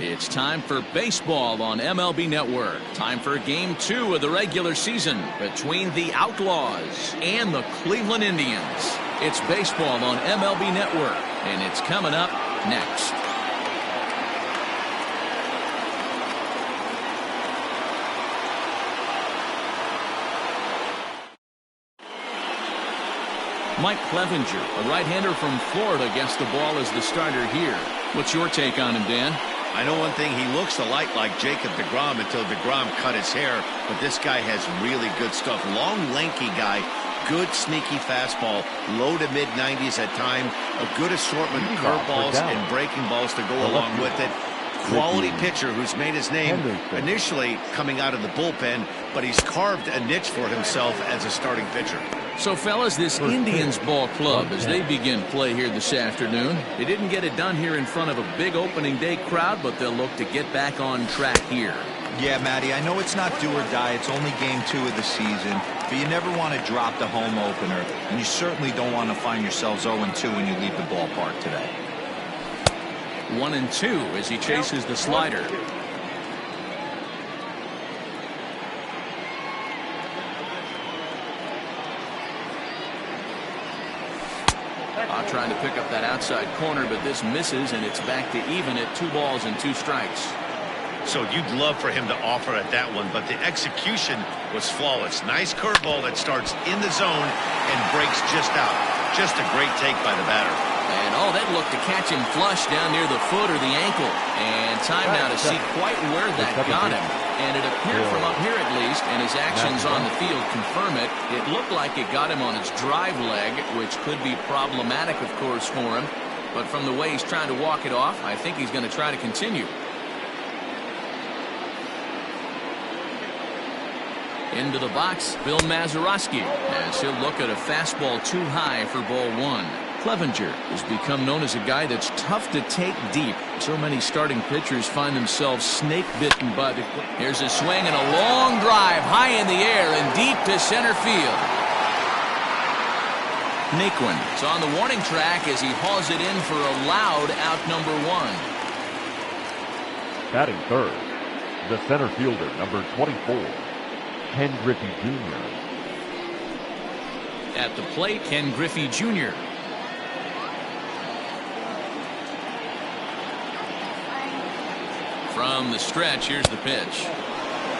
It's time for baseball on MLB Network. Time for Game 2 of the regular season between the Outlaws and the Cleveland Indians. It's baseball on MLB Network, and it's coming up next. Mike Clevenger, a right-hander from Florida, gets the ball as the starter here. What's your take on him, Dan? I know one thing, he looks a lot like Jacob deGrom until deGrom cut his hair, but this guy has really good stuff. Long, lanky guy, good sneaky fastball, low to mid-90s at time, a good assortment of curveballs and breaking balls to go along with it. Quality pitcher who's made his name initially coming out of the bullpen, but he's carved a niche for himself as a starting pitcher. So, fellas, this Indians ball club, as they begin play here this afternoon, they didn't get it done here in front of a big opening day crowd, but they'll look to get back on track here. Yeah, Matty, I know it's not do or die. It's only game 2 of the season, but you never want to drop the home opener, and you certainly don't want to find yourselves 0-2 when you leave the ballpark today. 1-2 as he chases the slider. Trying to pick up that outside corner, but this misses, and it's back to even at 2 balls and 2 strikes. So you'd love for him to offer at that one, but the execution was flawless. Nice curveball that starts in the zone and breaks just out. Just a great take by the batter. And that looked to catch him flush down near the foot or the ankle. And time now to see quite where that got him. And it appeared from up here at least, and his actions on the field confirm it. It looked like it got him on his drive leg, which could be problematic, of course, for him. But from the way he's trying to walk it off, I think he's going to try to continue. Into the box, Bill Mazeroski, as he'll look at a fastball too high for ball 1. Clevenger has become known as a guy that's tough to take deep. So many starting pitchers find themselves snake-bitten by the... Here's a swing and a long drive high in the air and deep to center field. Naquin is on the warning track as he hauls it in for a loud out number 1. Batting third, the center fielder, number 24, Ken Griffey Jr. At the plate, Ken Griffey Jr. From the stretch, here's the pitch.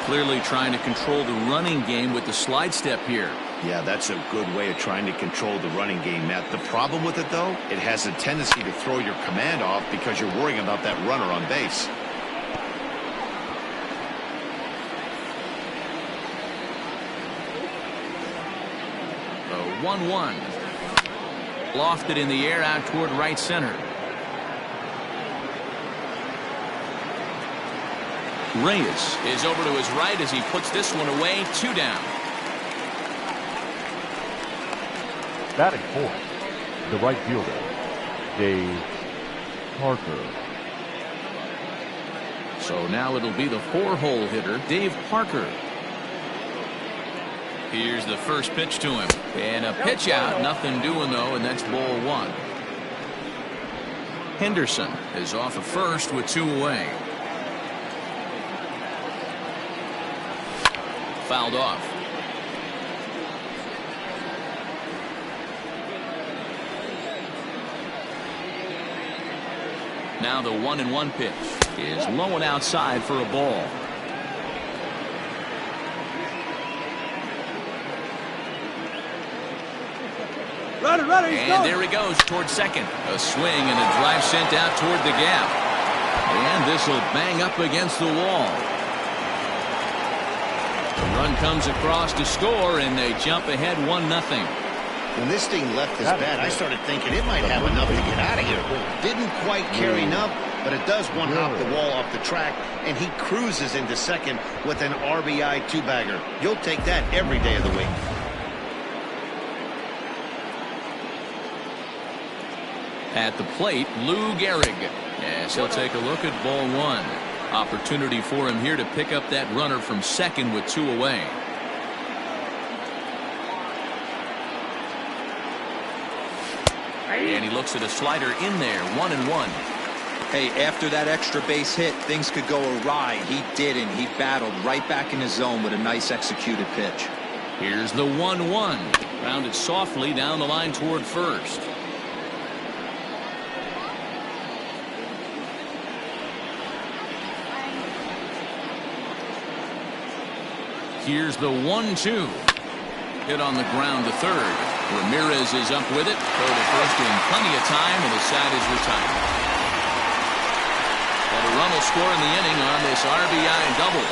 Clearly trying to control the running game with the slide step here. Yeah, that's a good way of trying to control the running game, Matt. The problem with it, though, it has a tendency to throw your command off because you're worrying about that runner on base. The 1-1. Lofted in the air out toward right center. Reyes is over to his right as he puts this one away. 2 down. Batting fourth, the right fielder, Dave Parker. So now it'll be the 4-hole hitter, Dave Parker. Here's the first pitch to him. And a pitch out. Nothing doing, though, and that's ball 1. Henderson is off of first with 2 away. Fouled off. Now the 1-1 pitch is low and outside for a ball. And there he goes toward second. A swing and a drive sent out toward the gap. And this will bang up against the wall. The run comes across to score, and they jump ahead 1-0. When this thing left his bat, I started thinking it might have enough to get out of here. Didn't quite carry enough, but it does one-hop the wall off the track, and he cruises into second with an RBI 2-bagger. You'll take that every day of the week. At the plate, Lou Gehrig. Yes, he'll take a look at ball 1. Opportunity for him here to pick up that runner from second with 2 away. And he looks at a slider in there. 1-1. Hey, after that extra base hit, things could go awry. He didn't. He battled right back in his zone with a nice executed pitch. Here's the 1-1. Rounded softly down the line toward first. Here's the 1-2. Hit on the ground to third. Ramirez is up with it. Throw to first in plenty of time, and the side is retired. But a run will score in the inning on this RBI double.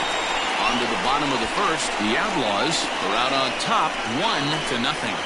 On to the bottom of the first. The Outlaws are out on top 1-0.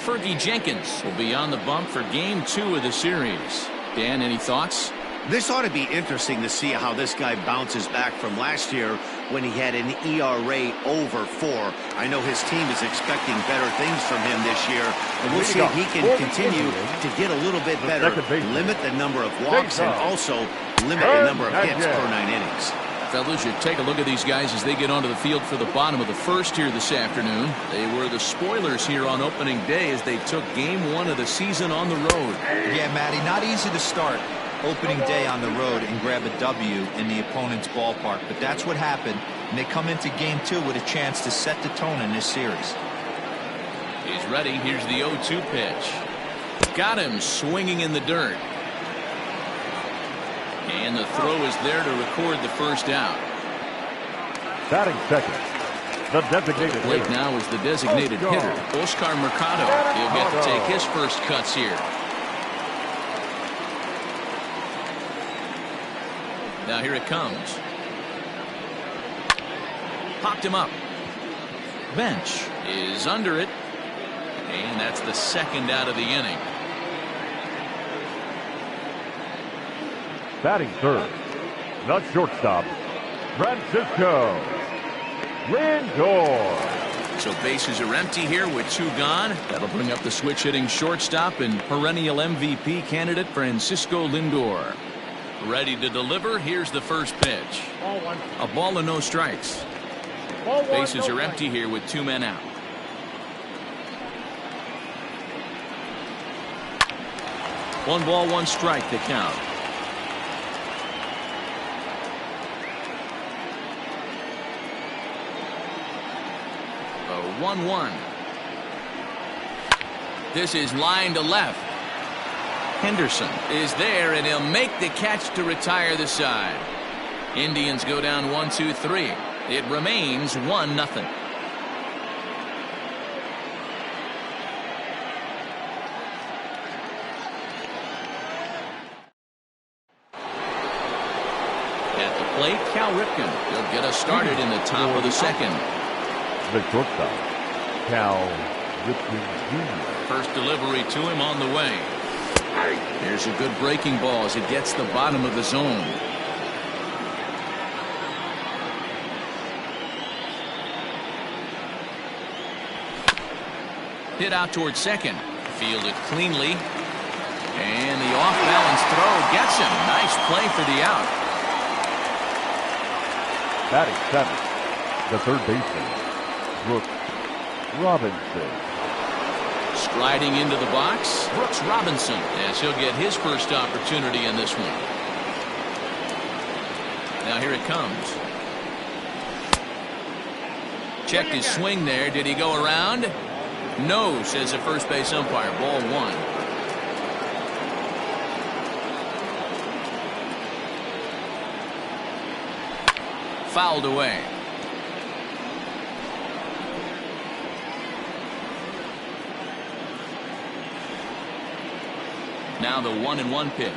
Fergie Jenkins will be on the bump for game 2 of the series. Dan, any thoughts? This ought to be interesting to see how this guy bounces back from last year when he had an ERA over 4. I know his team is expecting better things from him this year, and we'll see if he can continue to get a little bit better, limit the number of walks, and also limit the number of hits per 9 innings. Fellas, you take a look at these guys as they get onto the field for the bottom of the first here this afternoon. They were the spoilers here on opening day as they took game 1 of the season on the road. Yeah, Matty, not easy to start opening day on the road and grab a W in the opponent's ballpark, but that's what happened, and they come into game 2 with a chance to set the tone in this series. He's ready. Here's the 0-2 pitch. Got him swinging in the dirt. And the throw is there to record the first out. Batting second, the designated Blake hitter. now is the designated hitter, Oscar Mercado. He'll get to take his first cuts here. Now here it comes. Popped him up. Bench is under it. And that's the second out of the inning. Batting third, the shortstop, Francisco Lindor. So bases are empty here with 2 gone. That'll bring up the switch hitting shortstop and perennial MVP candidate Francisco Lindor. Ready to deliver. Here's the first pitch. A ball and no strikes. Bases are empty here with 2 men out. One ball, 1 strike to count. A 1-1. This is line to left. Henderson is there, and he'll make the catch to retire the side. Indians go down 1-2-3. It remains 1-0. At the plate, Cal Ripken. He'll get us started in the top of the second. The shortstop, Cal Ripken Jr. First delivery to him on the way. There's a good breaking ball as it gets the bottom of the zone. Hit out towards second. Fielded cleanly. And the off-balance throw gets him. Nice play for the out. Batting seventh, the third baseman, Brooks Robinson. Striding into the box, Brooks Robinson, as he'll get his first opportunity in this one. Now here it comes. Checked his swing there. Did he go around? No, says the first base umpire. Ball 1. Fouled away. Now the 1-1 pitch.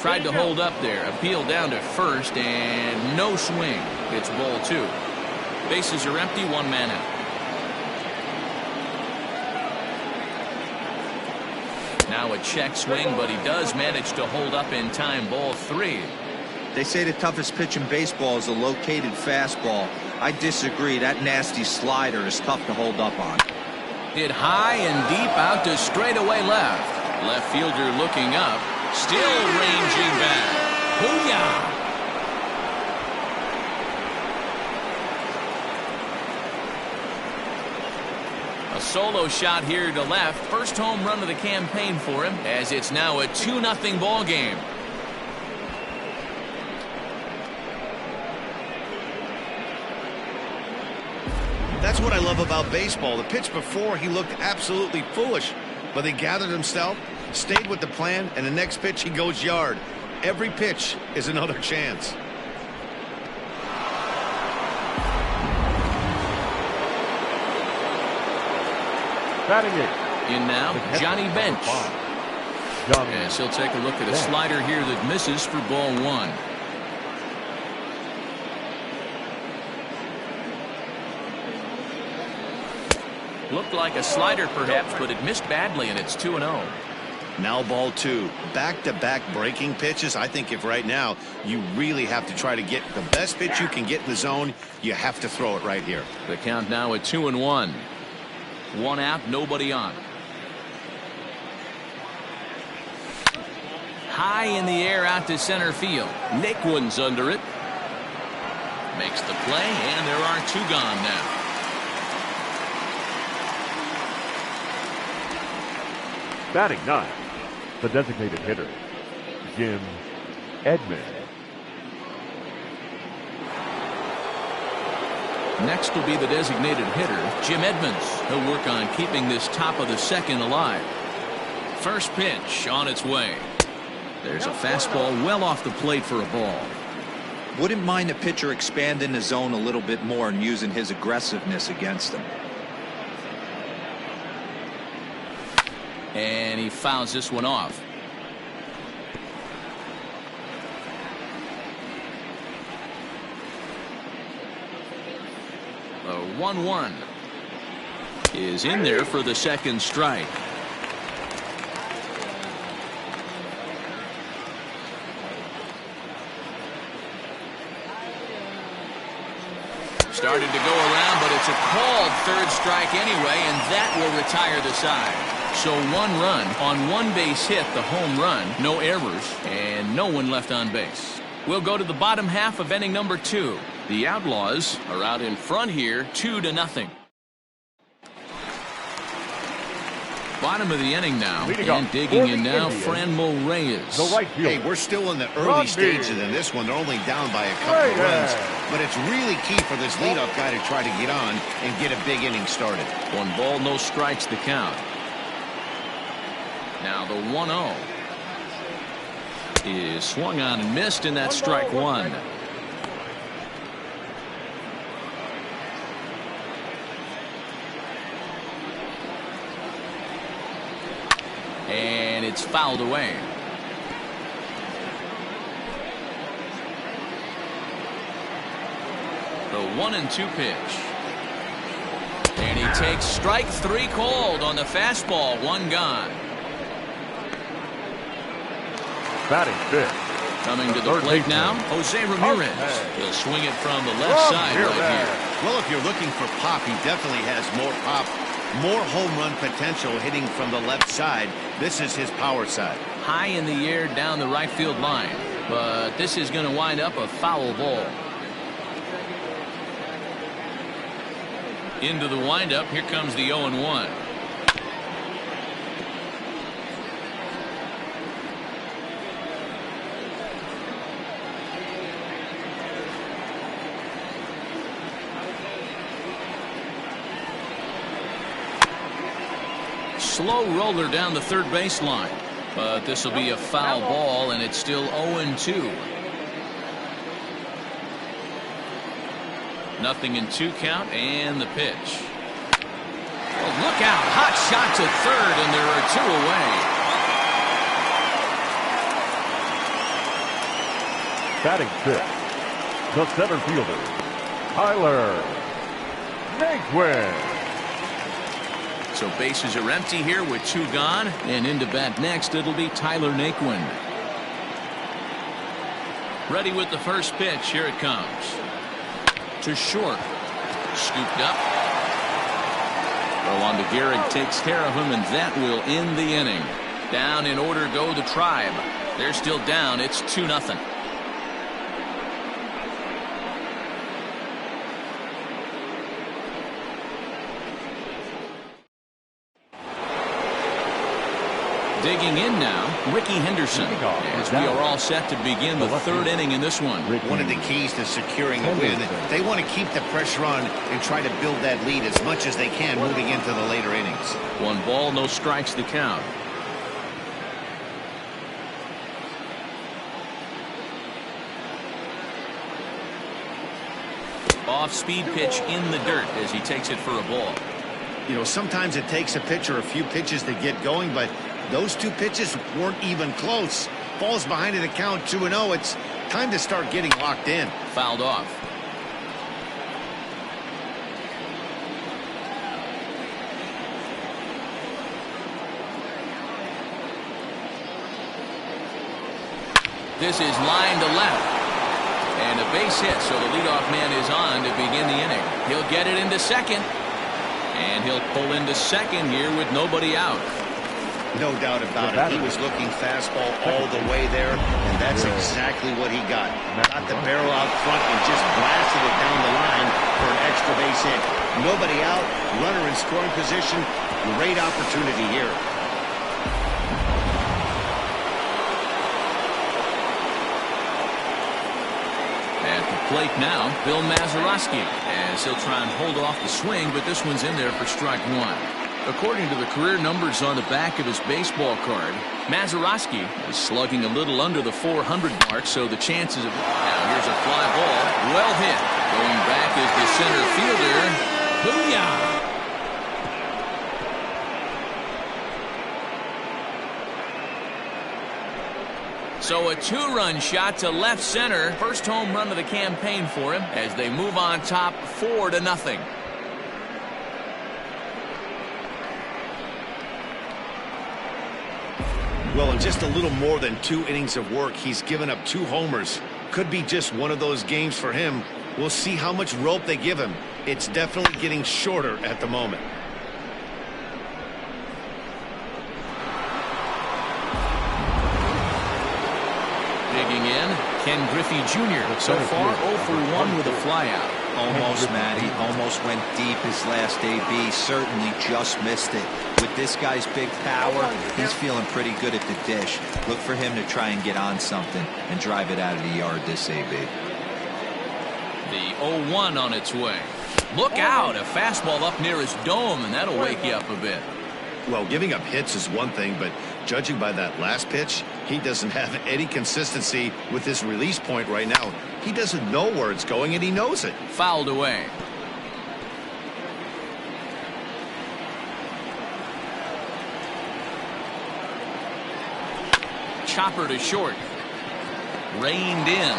Tried to hold up there. Appeal down to first, and no swing. It's ball 2. Bases are empty, 1 man out. Now a check swing, but he does manage to hold up in time. Ball 3. They say the toughest pitch in baseball is a located fastball. I disagree. That nasty slider is tough to hold up on. Hit high and deep out to straightaway left. Left fielder looking up. Still ranging back. Booyah! A solo shot here to left. First home run of the campaign for him, as it's now a 2-0 ball game. That's what I love about baseball. The pitch before, he looked absolutely foolish, but he gathered himself, stayed with the plan, and the next pitch he goes yard. Every pitch is another chance. Batting it. In now, Johnny Bench. Yes, he'll take a look at a slider here that misses for ball one. Looked like a slider perhaps, but it missed badly, and it's 2-0. Now ball two. Back-to-back breaking pitches. I think if right now you really have to try to get the best pitch you can get in the zone, you have to throw it right here. The count now at 2-1. One out, nobody on. High in the air out to center field. Naquin's under it. Makes the play, and there are two gone now. Batting ninth, the designated hitter, Jim Edmonds. Next will be the designated hitter, Jim Edmonds. He'll work on keeping this top of the second alive. First pitch on its way. There's a fastball well off the plate for a ball. Wouldn't mind the pitcher expanding the zone a little bit more and using his aggressiveness against them. And he fouls this one off. The 1-1 is in there for the second strike. Started to go around, but it's a called third strike anyway, and that will retire the side. So one run on one base hit, the home run, no errors, and no one left on base. We'll go to the bottom half of inning number 2. The Outlaws are out in front here, 2-0. Bottom of the inning now, and digging in now, Franmil Reyes. Hey, we're still in the early stages in this one. They're only down by a couple of runs, but it's really key for this leadoff guy to try to get on and get a big inning started. 1 ball, no strikes the count. Now the 1-0 is swung on and missed, and that's strike one. And it's fouled away. The 1-2 pitch. And he takes strike 3 called on the fastball. 1 gone. Batting fifth. Coming to the plate now, Jose Ramirez. He'll swing it from the left side right here. Well, if you're looking for pop, he definitely has more pop, more home run potential hitting from the left side. This is his power side. High in the air down the right field line, but this is going to wind up a foul ball. Into the windup, here comes the 0-1. Slow roller down the third baseline, but this will be a foul ball, and it's still 0-2. Nothing in 2 count, and the pitch. Oh, look out! Hot shot to third, and there are 2 away. Batting fifth, the center fielder, Tyler Naquin. So bases are empty here with 2 gone, and into bat next it'll be Tyler Naquin. Ready with the first pitch. Here it comes. To short. Scooped up. Throw on to Gehrig, takes care of him, and that will end the inning. Down in order go the Tribe. They're still down. It's 2-0. Digging in now, Ricky Henderson, as we are all set to begin the third inning in this one. One of the keys to securing a win, they want to keep the pressure on and try to build that lead as much as they can moving into the later innings. 1 ball, no strikes the count. Off-speed pitch in the dirt as he takes it for a ball. You know, sometimes it takes a pitch or a few pitches to get going, but those 2 pitches weren't even close. Falls behind in the count 2-0. It's time to start getting locked in. Fouled off. This is line to left. And a base hit, so the leadoff man is on to begin the inning. He'll get it into second. And he'll pull into second here with nobody out. No doubt about it. He was looking fastball all the way there, and that's exactly what he got. Got the barrel out front and just blasted it down the line for an extra base hit. Nobody out, runner in scoring position. Great opportunity here. At the plate now, Bill Mazeroski, as he'll try and hold off the swing, but this one's in there for strike 1. According to the career numbers on the back of his baseball card, Mazeroski is slugging a little under the 400 mark, so the chances of... Now here's a fly ball, well hit. Going back is the center fielder. Booyah! So a 2-run shot to left center. First home run of the campaign for him as they move on top 4-0. Well, in just a little more than 2 innings of work, he's given up 2 homers. Could be just one of those games for him. We'll see how much rope they give him. It's definitely getting shorter at the moment. Digging in, Ken Griffey Jr. So far 0 for 1 with a flyout. Almost, Matty. Almost went deep his last AB. Certainly just missed it. With this guy's big power, he's feeling pretty good at the dish. Look for him to try and get on something and drive it out of the yard this AB. The 0-1 on its way. Look out, a fastball up near his dome, and that'll wake you up a bit. Well, giving up hits is one thing, but judging by that last pitch, he doesn't have any consistency with his release point right now. He doesn't know where it's going, and he knows it. Fouled away. Chopper to short. Reined in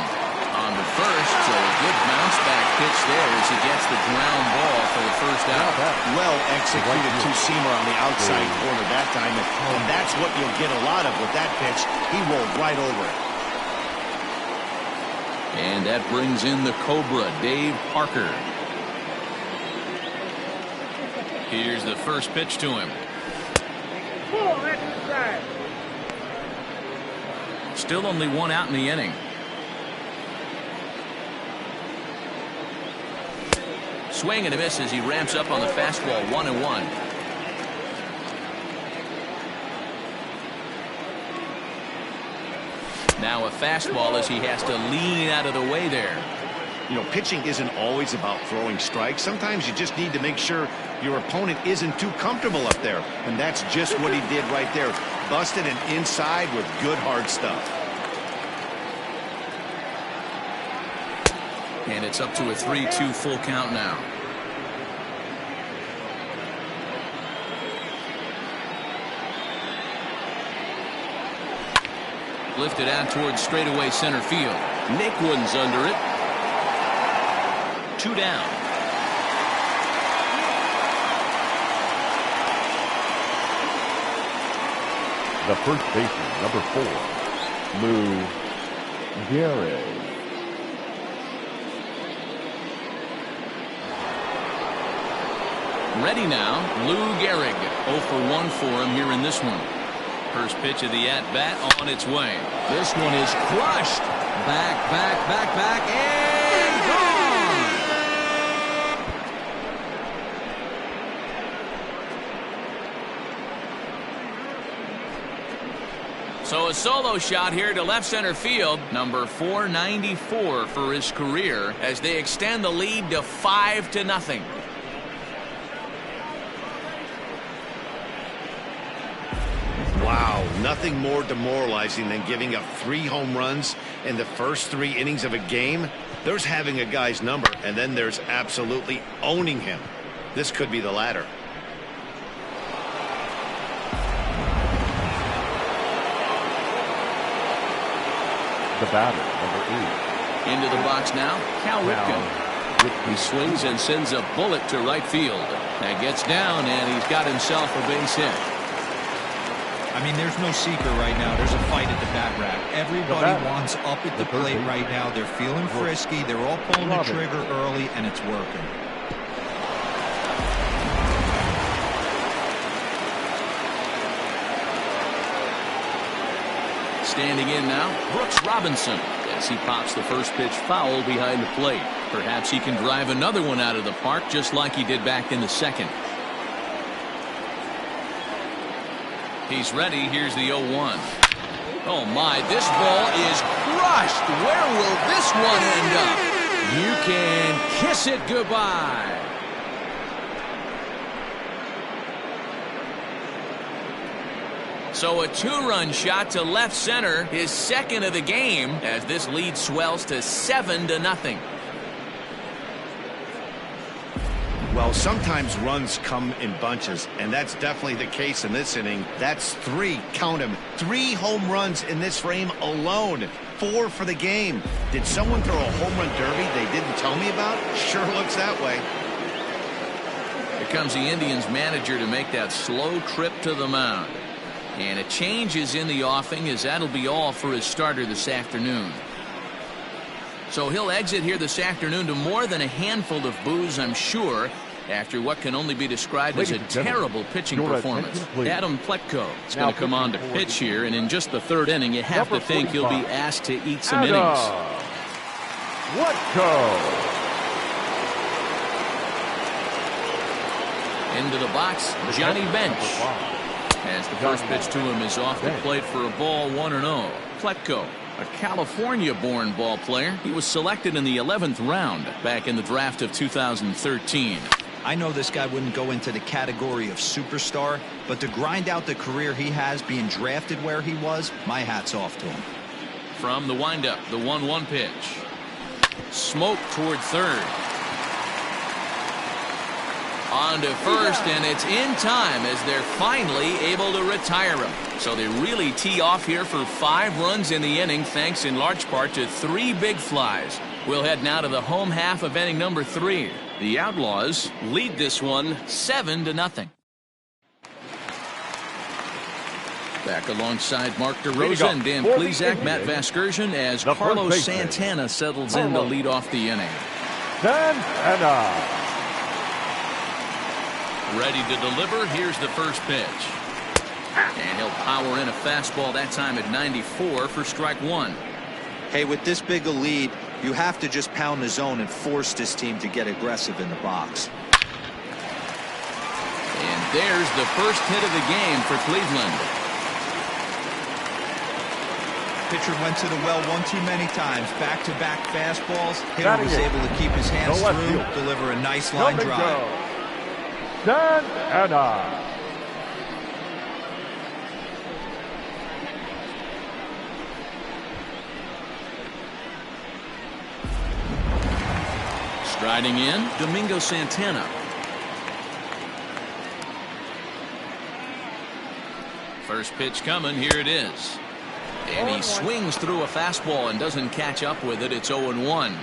on the first, so a good bounce back pitch there as he gets the ground ball for the first out. Well executed two-seamer on the outside corner that time, and that's what you'll get a lot of with that pitch. He rolled right over it. And that brings in the Cobra, Dave Parker. Here's the first pitch to him. Still only 1 out in the inning. Swing and a miss as he ramps up on the fastball. 1-1. Now a fastball as he has to lean out of the way there. You know, pitching isn't always about throwing strikes. Sometimes you just need to make sure your opponent isn't too comfortable up there. And that's just what he did right there. Busted an inside with good hard stuff. And it's up to a 3-2 full count now. Lifted out towards straightaway center field. Nick Wooden's under it. 2 down. The first baseman, number 4, Lou Gehrig. Ready now, Lou Gehrig. 0 for 1 for him here in this one. First pitch of the at-bat on its way. This one is crushed. Back, and gone! So a solo shot here to left center field, number 494 for his career, as they extend the lead to 5-0. Wow, nothing more demoralizing than giving up 3 home runs in the first 3 innings of a game. There's having a guy's number, and then there's absolutely owning him. This could be the latter. The batter, number 8. Into the box now, Cal Ripken. He swings and sends a bullet to right field. That gets down, and he's got himself a base hit. I mean, there's no secret right now. There's a fight at the bat rack. Everybody wants up at the plate right now. They're feeling frisky. They're all pulling the trigger early, and it's working. Standing in now, Brooks Robinson, as he pops the first pitch foul behind the plate. Perhaps he can drive another one out of the park just like he did back in the second. He's ready. Here's the 0-1. Oh my, this ball is crushed. Where will this one end up? You can kiss it goodbye. So a 2-run shot to left center, his second of the game, as this lead swells to 7-0. Well, sometimes runs come in bunches, and that's definitely the case in this inning. That's 3, count them, 3 home runs in this frame alone. 4 for the game. Did someone throw a home run derby they didn't tell me about? Sure looks that way. Here comes the Indians manager to make that slow trip to the mound. And a change is in the offing, as that'll be all for his starter this afternoon. So he'll exit here this afternoon to more than a handful of boos, I'm sure, after what can only be described as a terrible pitching performance. Adam Pletko is going to come on to pitch here, and in just the 3rd inning, you have to think he'll be asked to eat some innings. Pletko. Into the box, Johnny Bench. As the first pitch to him is off the plate for a ball, 1-0. Pletko, a California-born ball player. He was selected in the 11th round back in the draft of 2013. I know this guy wouldn't go into the category of superstar, but to grind out the career he has being drafted where he was, my hat's off to him. From the windup, the 1-1 pitch. Smoke toward third. On to first, and it's in time as they're finally able to retire him. So they really tee off here for 5 runs in the inning, thanks in large part to 3 big flies. We'll head now to the home half of inning number 3. The Outlaws lead this one 7-0. Back alongside Mark DeRosa and Dan Plesac, Matt Vasgersian, as Carlos Santana settles in to lead off the inning. Santana. Ready to deliver. Here's the first pitch. And he'll power in a fastball, that time at 94 for strike 1. Hey, with this big a lead, you have to just pound the zone and force this team to get aggressive in the box. And there's the first hit of the game for Cleveland. Pitcher went to the well one too many times. Back-to-back fastballs. Hitter was able to keep his hands through, deliver a nice line drive. Santana. Striding in, Domingo Santana. First pitch coming, here it is. And he swings through a fastball and doesn't catch up with it. It's 0-1.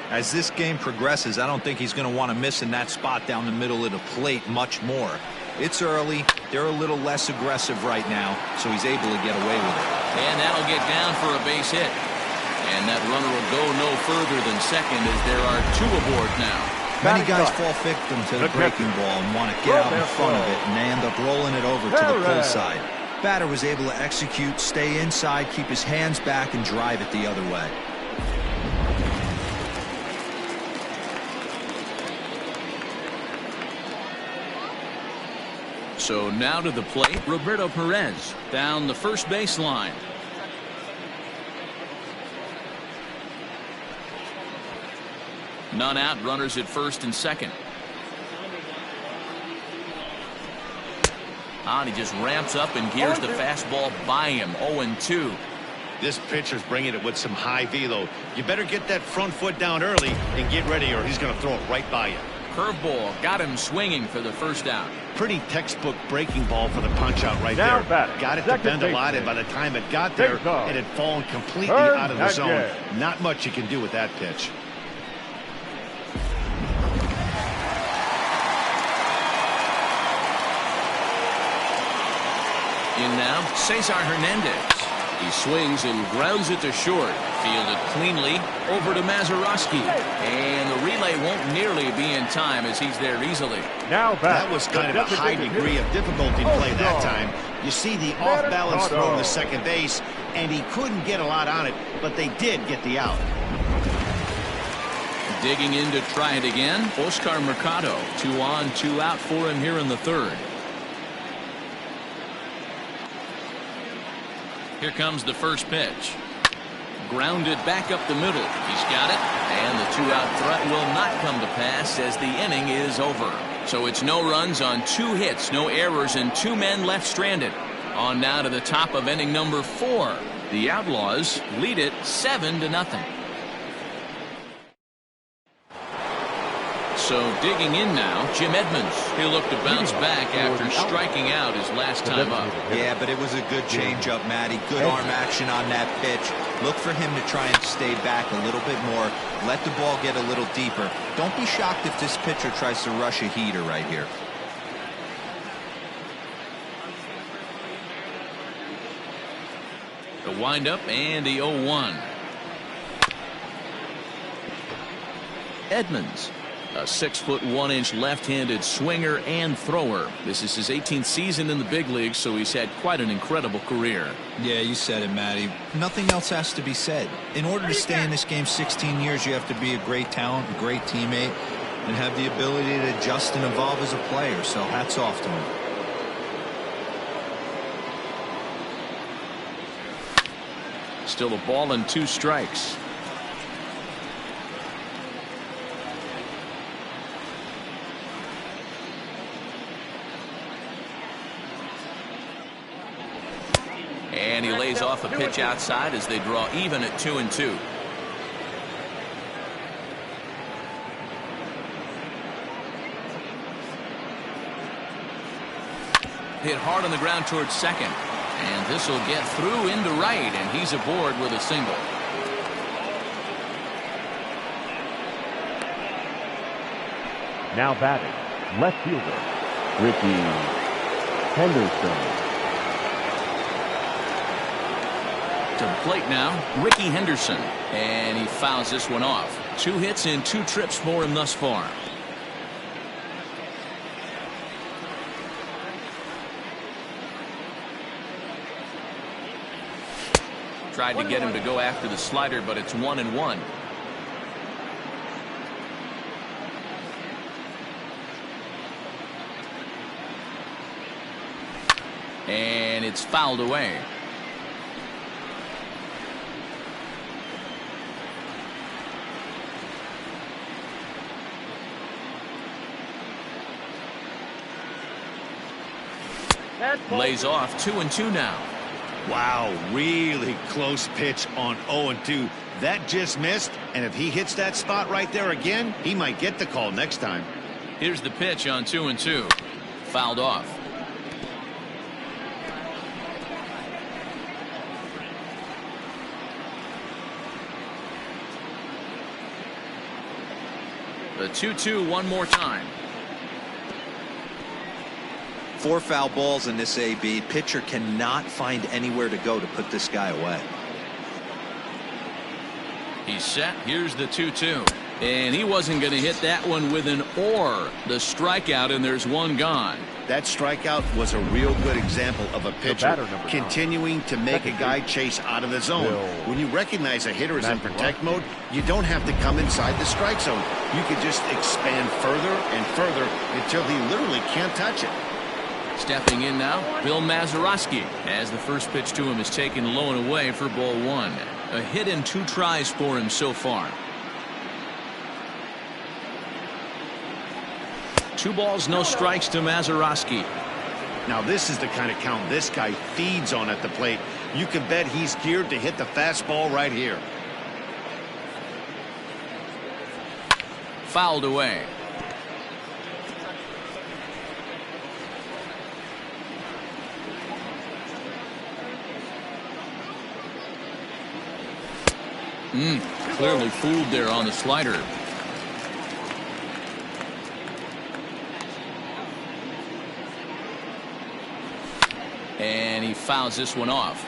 As this game progresses, I don't think he's going to want to miss in that spot down the middle of the plate much more. It's early. They're a little less aggressive right now, so he's able to get away with it. And that'll get down for a base hit. And that runner will go no further than second, as there are 2 aboard now. Many guys fall victim to the breaking ball and want to get out in front of it, and they end up rolling it over to the pull side. Batter was able to execute, stay inside, keep his hands back, and drive it the other way. So now to the plate, Roberto Perez down the first baseline. None out, runners at first and second. And he just ramps up and gears the fastball by him. 0-2. This pitcher's bringing it with some high velo. You better get that front foot down early and get ready, or he's going to throw it right by you. Curveball got him swinging for the first out. Pretty textbook breaking ball for the punch out right Now there. batting, Got it to bend a lot, and by the time it got there, it had fallen completely out of the zone. Not much you can do with that pitch. In now, Cesar Hernandez. He swings and grounds it to short. Fielded cleanly over to Mazeroski. And the relay won't nearly be in time as he's there easily. Now that was kind of a high degree of difficulty play that time. You see the off-balance throw to second base, and he couldn't get a lot on it, but they did get the out. Digging in to try it again, Oscar Mercado. 2 on, 2 out for him here in the third. Here comes the first pitch. Grounded back up the middle. He's got it. And the 2-out threat will not come to pass as the inning is over. So it's no runs on 2 hits, no errors, and 2 men left stranded. On now to the top of inning number 4. The Outlaws lead it 7-0. So digging in now, Jim Edmonds. He'll look to bounce back after striking out his last time up. Yeah, but it was a good changeup, Matty. Good arm action on that pitch. Look for him to try and stay back a little bit more. Let the ball get a little deeper. Don't be shocked if this pitcher tries to rush a heater right here. The windup and the 0-1. Edmonds. A 6'1" left-handed swinger and thrower. This is his 18th season in the big leagues, so he's had quite an incredible career. Yeah, you said it, Matty. Nothing else has to be said. In order to stay in this game 16 years, you have to be a great talent, a great teammate, and have the ability to adjust and evolve as a player. So hats off to him. Still a ball and 2 strikes. And he lays off a pitch outside as they draw even at 2-2. Hit hard on the ground towards second. And this will get through into right, and he's aboard with a single. Now batting, left fielder, Ricky Henderson. To the plate now, Ricky Henderson. And he fouls this one off. 2 hits and 2 trips for him thus far. Tried to get him to go after the slider, but it's 1-1. And it's fouled away. Lays off 2-2 now. Wow, really close pitch on 0-2. That just missed, and if he hits that spot right there again, he might get the call next time. Here's the pitch on 2-2. Fouled off. The 2-2 one more time. 4 foul balls in this AB. Pitcher cannot find anywhere to go to put this guy away. He's set. Here's the 2-2. And he wasn't going to hit that one with an or. The strikeout, and there's one gone. That strikeout was a real good example of a pitcher continuing to make a guy chase out of the zone. When you recognize a hitter is in protect mode, you don't have to come inside the strike zone. You can just expand further and further until he literally can't touch it. Stepping in now, Bill Mazeroski, as the first pitch to him is taken low and away for ball 1. A hit and 2 tries for him so far. 2 balls, no strikes to Mazeroski. Now this is the kind of count this guy feeds on at the plate. You can bet he's geared to hit the fastball right here. Fouled away. Clearly fooled there on the slider. And he fouls this one off.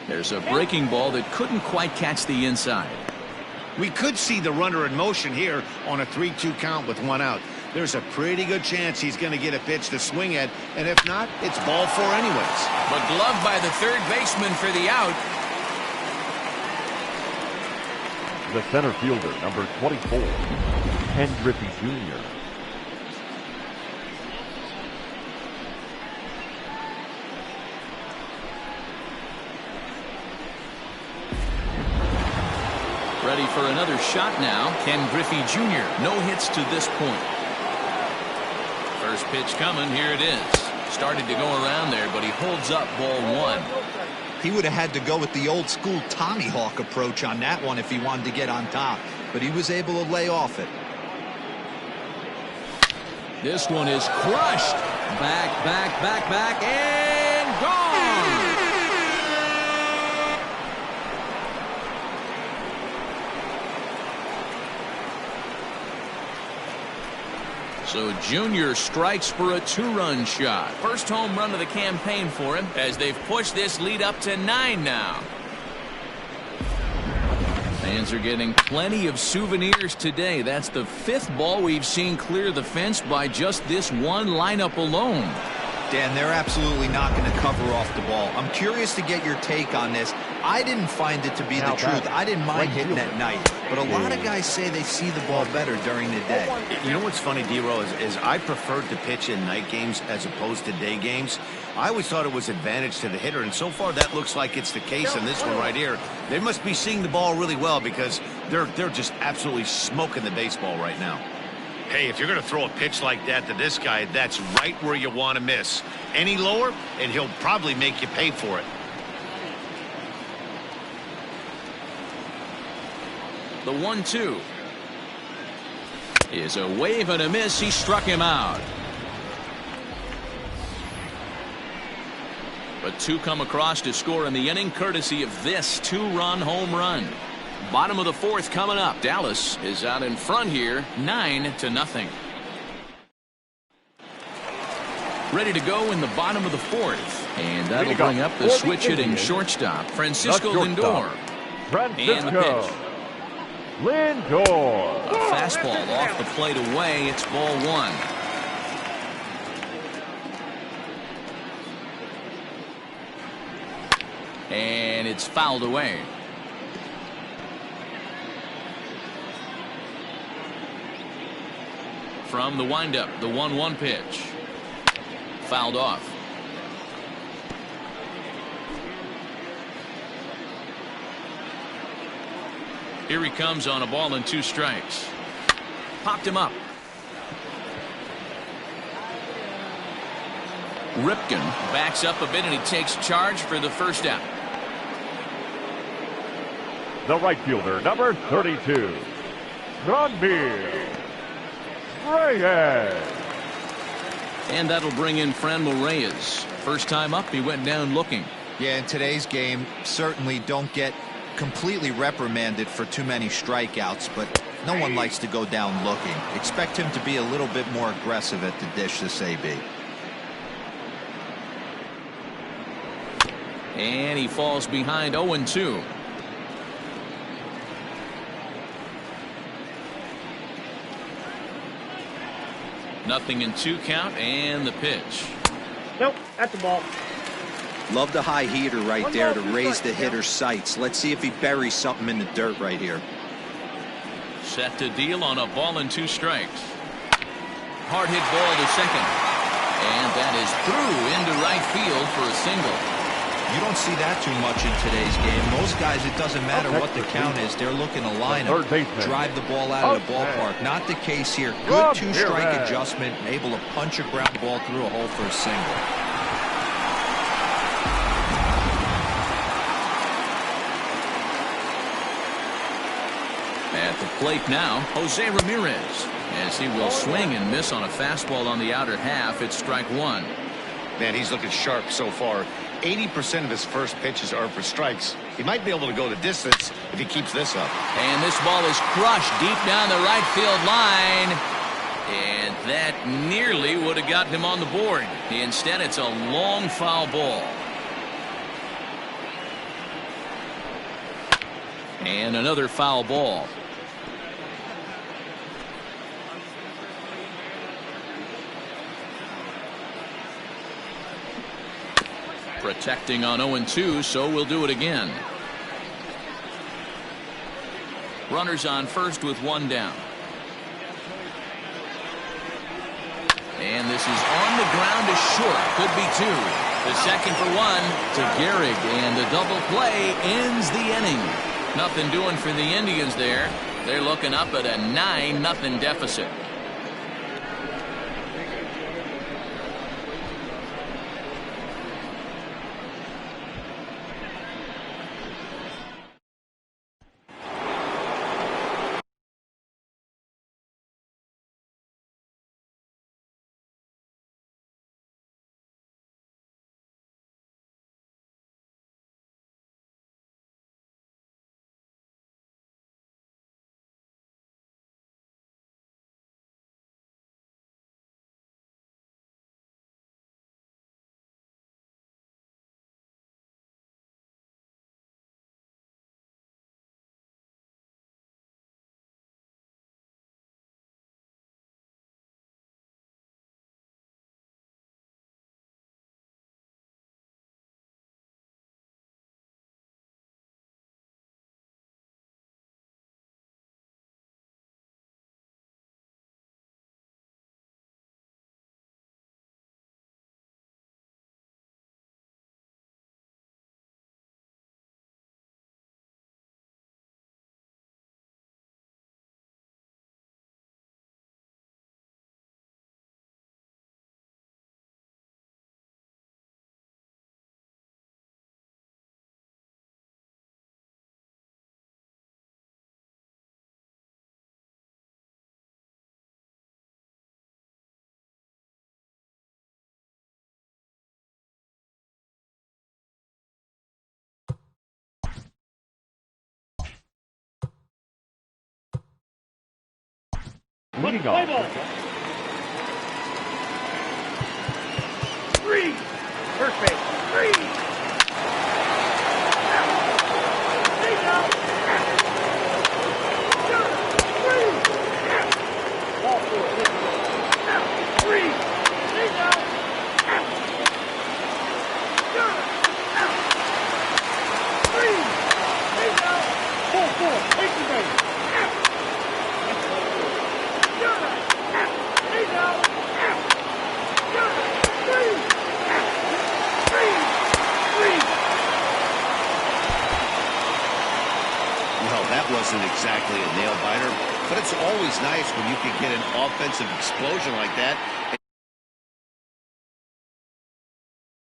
There's a breaking ball that couldn't quite catch the inside. We could see the runner in motion here on a 3-2 count with 1 out. There's a pretty good chance he's going to get a pitch to swing at, and if not, it's ball 4 anyways. But gloved by the third baseman for the out. The center fielder, number 24, Ken Griffey Jr. Ready for another shot now. Ken Griffey Jr. No hits to this point. First pitch coming. Here it is. Started to go around there, but he holds up ball 1. He would have had to go with the old school Tommy Hawk approach on that one if he wanted to get on top, but he was able to lay off it. This one is crushed. Back, and gone. So Junior strikes for a 2-run shot. First home run of the campaign for him as they've pushed this lead up to 9 now. Fans are getting plenty of souvenirs today. That's the 5th ball we've seen clear the fence by just this one lineup alone. Dan, they're absolutely not going to cover off the ball. I'm curious to get your take on this. I didn't find it to be the truth. I didn't mind hitting at night, but a lot of guys say they see the ball better during the day. You know what's funny, D-Row, is I preferred to pitch in night games as opposed to day games. I always thought it was advantage to the hitter, and so far that looks like it's the case in this one right here. They must be seeing the ball really well because they're just absolutely smoking the baseball right now. Hey, if you're going to throw a pitch like that to this guy, that's right where you want to miss. Any lower, and he'll probably make you pay for it. The 1-2 is a wave and a miss. He struck him out. But 2 come across to score in the inning, courtesy of this 2-run home run. Bottom of the 4th coming up. Dallas is out in front here, 9-0. Ready to go in the bottom of the 4th. And that'll bring up the switch-hitting shortstop, Francisco Lindor. And the pitch. Lindor. A fastball off the plate away. It's ball 1. And it's fouled away. From the windup, the 1-1 pitch. Fouled off. Here he comes on a ball and 2 strikes. Popped him up. Ripken backs up a bit and he takes charge for the first out. The right fielder, number 32, Reyes. And that'll bring in Franmil Reyes. First time up, he went down looking. Yeah, in today's game, certainly don't get completely reprimanded for too many strikeouts, but no one likes to go down looking. Expect him to be a little bit more aggressive at the dish this AB. And he falls behind 0-2. Nothing in 2 count, and the pitch. Nope, that's the ball. Love the high heater right there to raise the hitter's sights. Let's see if he buries something in the dirt right here. Set to deal on a ball and 2 strikes. Hard hit ball to second. And that is through into right field for a single. You don't see that too much in today's game. Most guys, it doesn't matter what the count is. They're looking to line up, drive the ball out of the ballpark. Not the case here. Good 2-strike adjustment, able to punch a ground ball through a hole for a single. At the plate now, Jose Ramirez, as he will swing and miss on a fastball on the outer half. It's strike 1. Man, he's looking sharp so far. 80% of his first pitches are for strikes. He might be able to go the distance if he keeps this up. And this ball is crushed deep down the right field line. And that nearly would have gotten him on the board. Instead, it's a long foul ball. And another foul ball. Protecting on 0-2, so we'll do it again. Runners on first with 1 down. And this is on the ground to short. Could be 2. The second for 1 to Gehrig, and the double play ends the inning. Nothing doing for the Indians there. They're looking up at a 9-0 deficit. Leading off. 3. First base. 3. Take out. 3. Ball 4. 3. Take out. 3. Take out. 4. Take the base. That wasn't exactly a nail-biter, but it's always nice when you can get an offensive explosion like that.